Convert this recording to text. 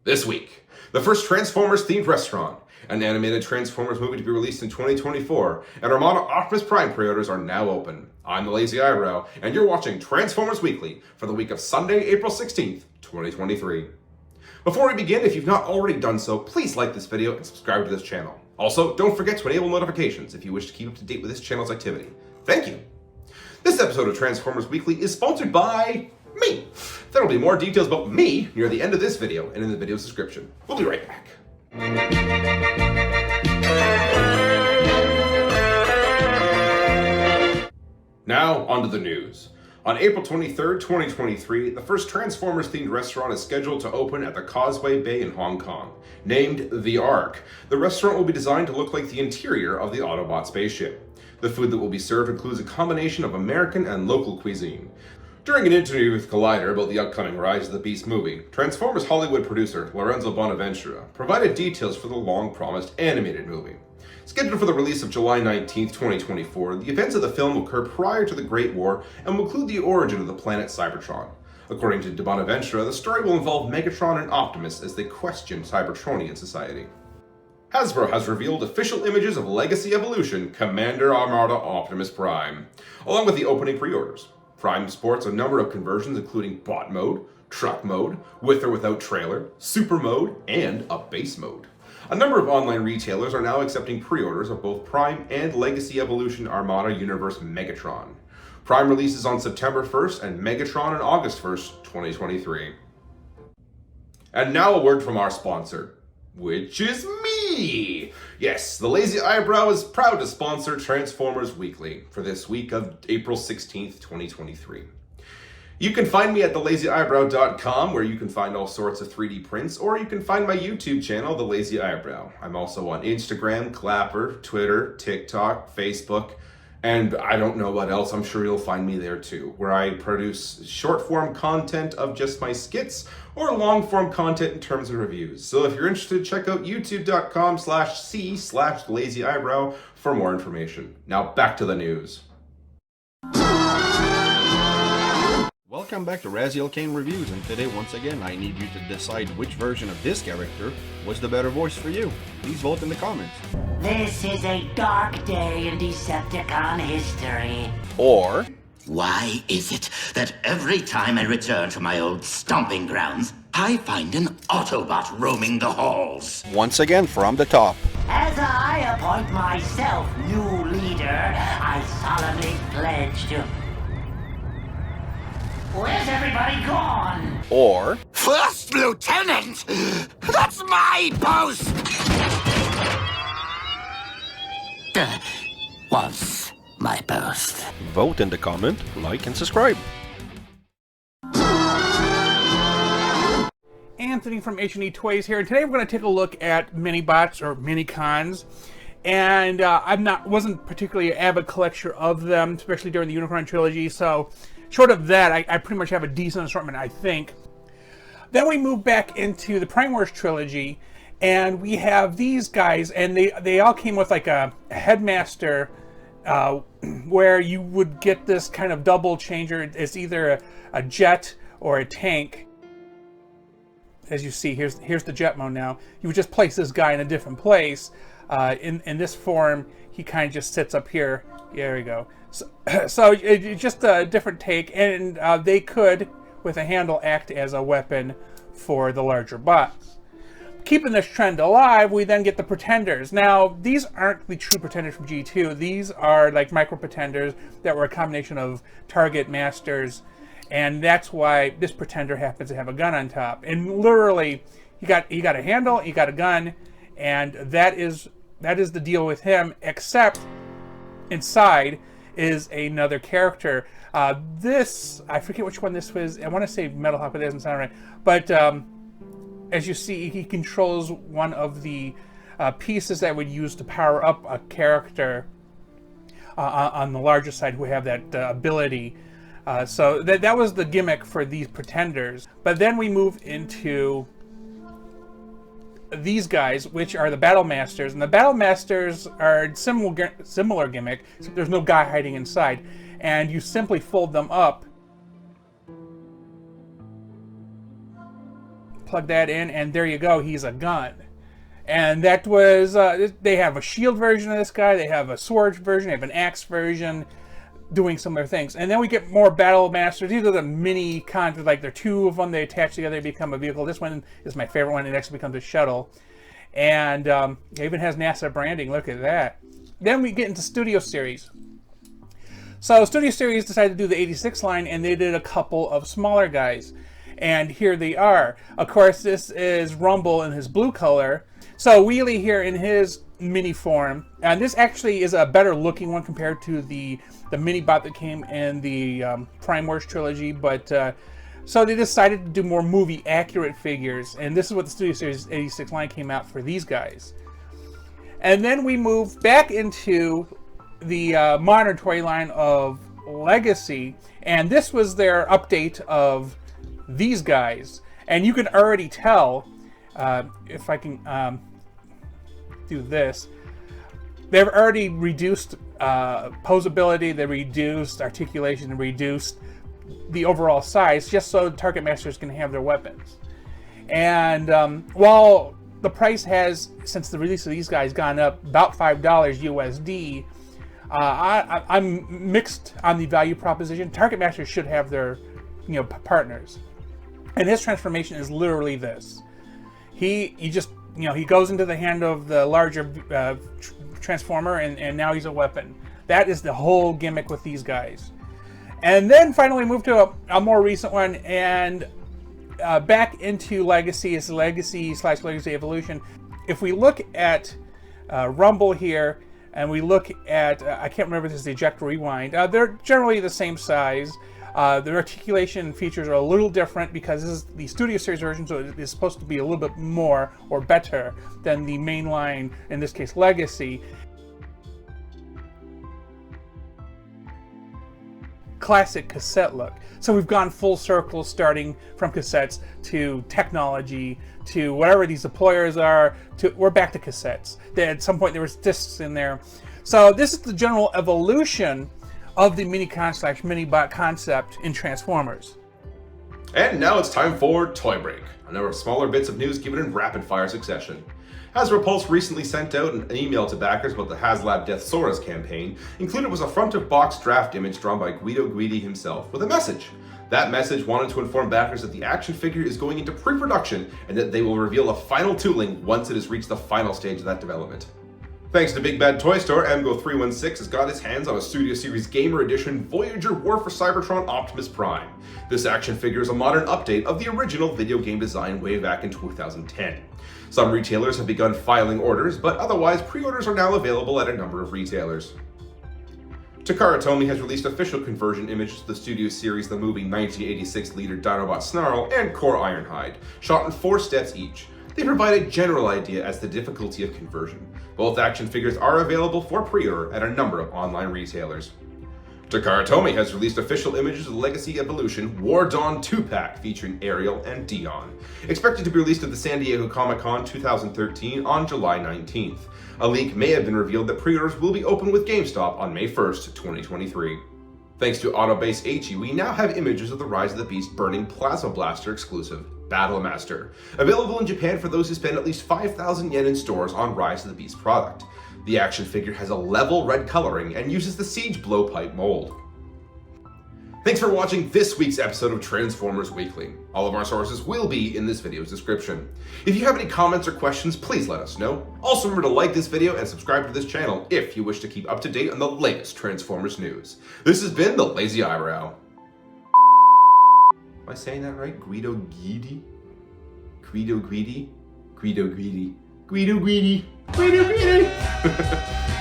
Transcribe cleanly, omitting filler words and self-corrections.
This week, the first Transformers-themed restaurant, an animated Transformers movie to be released in 2024, and Armada Optimus Prime pre-orders are now open. I'm the Lazy Eyebrow, and you're watching Transformers Weekly for the week of Sunday, April 16th, 2023. Before we begin, if you've not already done so, please like this video and subscribe to this channel. Also, don't forget to enable notifications if you wish to keep up to date with this channel's activity. Thank you! This episode of Transformers Weekly is sponsored by me. There will be more details about me near the end of this video and in the video's description. We'll be right back. Now, onto the news. On April 23rd, 2023, the first Transformers-themed restaurant is scheduled to open at the Causeway Bay in Hong Kong. Named The Ark, the restaurant will be designed to look like the interior of the Autobot spaceship. The food that will be served includes a combination of American and local cuisine. During an interview with Collider about the upcoming Rise of the Beast movie, Transformers Hollywood producer Lorenzo Bonaventura provided details for the long-promised animated movie. Scheduled for the release of July 19, 2024, the events of the film occur prior to the Great War and will include the origin of the planet Cybertron. According to Bonaventura, the story will involve Megatron and Optimus as they question Cybertronian society. Hasbro has revealed official images of Legacy Evolution Commander Armada Optimus Prime, along with the opening pre-orders. Prime sports a number of conversions including bot mode, truck mode, with or without trailer, super mode, and a base mode. A number of online retailers are now accepting pre-orders of both Prime and Legacy Evolution Armada Universe Megatron. Prime releases on September 1st and Megatron on August 1st, 2023. And now a word from our sponsor, which is me! Yes, the Lazy Eyebrow is proud to sponsor Transformers Weekly for this week of April 16th, 2023. You can find me at thelazyeyebrow.com, where you can find all sorts of 3D prints, or you can find my YouTube channel, The Lazy Eyebrow. I'm also on Instagram, Clapper, Twitter, TikTok, Facebook, and I don't know what else. I'm sure you'll find me there too, where I produce short-form content of just my skits, or long-form content in terms of reviews. So if you're interested, check out youtube.com/c/lazyeyebrow for more information. Now back to the news. Welcome back to Raziel Kane Reviews, and today once again I need you to decide which version of this character was the better voice for you. Please vote in the comments. This is a dark day in Decepticon history. Or, why is it that every time I return to my old stomping grounds, I find an Autobot roaming the halls? once again from the top. As I appoint myself new leader, I solemnly pledge to... Where's everybody gone? Or, First Lieutenant! That's my post! Was my post. vote in the comment, like, and subscribe. Anthony from H&E Toys here, and today we're going to take a look at mini-bots or mini-cons. And wasn't particularly an avid collector of them, especially during the Unicorn trilogy, so short of that, I pretty much have a decent assortment, I think. Then we move back into the Prime Wars trilogy, and we have these guys, and they all came with like a headmaster, where you would get this kind of double changer. It's either a jet or a tank. As you see, here's the jet mode now. You would just place this guy in a different place. In this form, he kind of just sits up here. There we go. So it's just a different take, and they could, with a handle, act as a weapon for the larger bots. Keeping this trend alive, we then get the Pretenders. Now, these aren't the true Pretenders from G2. These are like micro Pretenders that were a combination of Target Masters, and that's why this Pretender happens to have a gun on top. And literally, he got a handle, he got a gun, and that is the deal with him, except inside is another character. This, I forget which one this was. I want to say Metal Hawk, but it doesn't sound right. But as you see, he controls one of the pieces that would use to power up a character on the larger side who have that ability. So that was the gimmick for these Pretenders. But then we move into these guys, which are the Battle Masters, and the Battle Masters are similar gimmick, except there's no guy hiding inside, and you simply fold them up plug that in, and there you go, he's a gun. And that was, they have a shield version of this guy, they have a sword version, they have an axe version, doing similar things. And then we get more Battle Masters. These are the mini cons, like there are two of them, they attach together, they become a vehicle. This one is my favorite one, it actually becomes a shuttle. And it even has NASA branding, look at that. Then we get into Studio Series. So Studio Series decided to do the 86 line, and they did a couple of smaller guys. And here they are. Of course, this is Rumble in his blue color. So Wheelie here in his mini form, and this actually is a better looking one compared to the mini bot that came in the Prime Wars trilogy. But so they decided to do more movie accurate figures, and this is what the Studio Series 86 line came out for these guys. And then we move back into the modern toy line of Legacy, and this was their update of these guys. And you can already tell, if I can do this, they've already reduced posability, they reduced articulation, and reduced the overall size, just so target masters can have their weapons. And while the price has, since the release of these guys, gone up about $5 USD, I'm mixed on the value proposition. Target masters should have their, partners. And his transformation is literally this. He just, he goes into the hand of the larger transformer, and now he's a weapon. That is the whole gimmick with these guys. And then finally move to a more recent one, and back into Legacy. It's Legacy/Legacy Evolution. If we look at Rumble here, and we look at, I can't remember if this is the Eject Rewind, they're generally the same size. Their articulation features are a little different because this is the Studio Series version, so it is supposed to be a little bit more or better than the mainline, in this case Legacy. Classic cassette look. So we've gone full circle, starting from cassettes to technology to whatever these deployers are, we're back to cassettes. At some point there was discs in there. So this is the general evolution of the Minicon/Minibot concept in Transformers. And now it's time for ToyBreak, a number of smaller bits of news given in rapid-fire succession. Hasbro Pulse recently sent out an email to backers about the HasLab Deathsaurus campaign. Included was a front-of-box draft image drawn by Guido Guidi himself, with a message. That message wanted to inform backers that the action figure is going into pre-production and that they will reveal a final tooling once it has reached the final stage of that development. Thanks to Big Bad Toy Store, Amgo316 has got his hands on a Studio Series Gamer Edition Voyager War for Cybertron Optimus Prime. This action figure is a modern update of the original video game design way back in 2010. Some retailers have begun filing orders, but otherwise pre-orders are now available at a number of retailers. Takara Tomy has released official conversion images of the Studio Series The Movie 1986 leader Dinobot Snarl and Core Ironhide, shot in 4 steps each. They provide a general idea as to the difficulty of conversion. Both action figures are available for pre-order at a number of online retailers. Takara Tomy has released official images of the Legacy Evolution War Dawn 2-pack featuring Erial and Dion, expected to be released at the San Diego Comic-Con 2013 on July 19th. A leak may have been revealed that pre-orders will be open with GameStop on May 1st, 2023. Thanks to Autobase HE, we now have images of the Rise of the Beast Burning Plasma Blaster exclusive Battle Master, available in Japan for those who spend at least 5,000 yen in stores on Rise of the Beast product. The action figure has a level red coloring and uses the Siege blowpipe mold. Thanks for watching this week's episode of Transformers Weekly. All of our sources will be in this video's description. If you have any comments or questions, please let us know. Also remember to like this video and subscribe to this channel if you wish to keep up to date on the latest Transformers news. This has been the Lazy Eyebrow. Am I saying that right? Guido Guidi? Guido Guidi? Guido Guidi. Guido Guidi. Guido Guidi.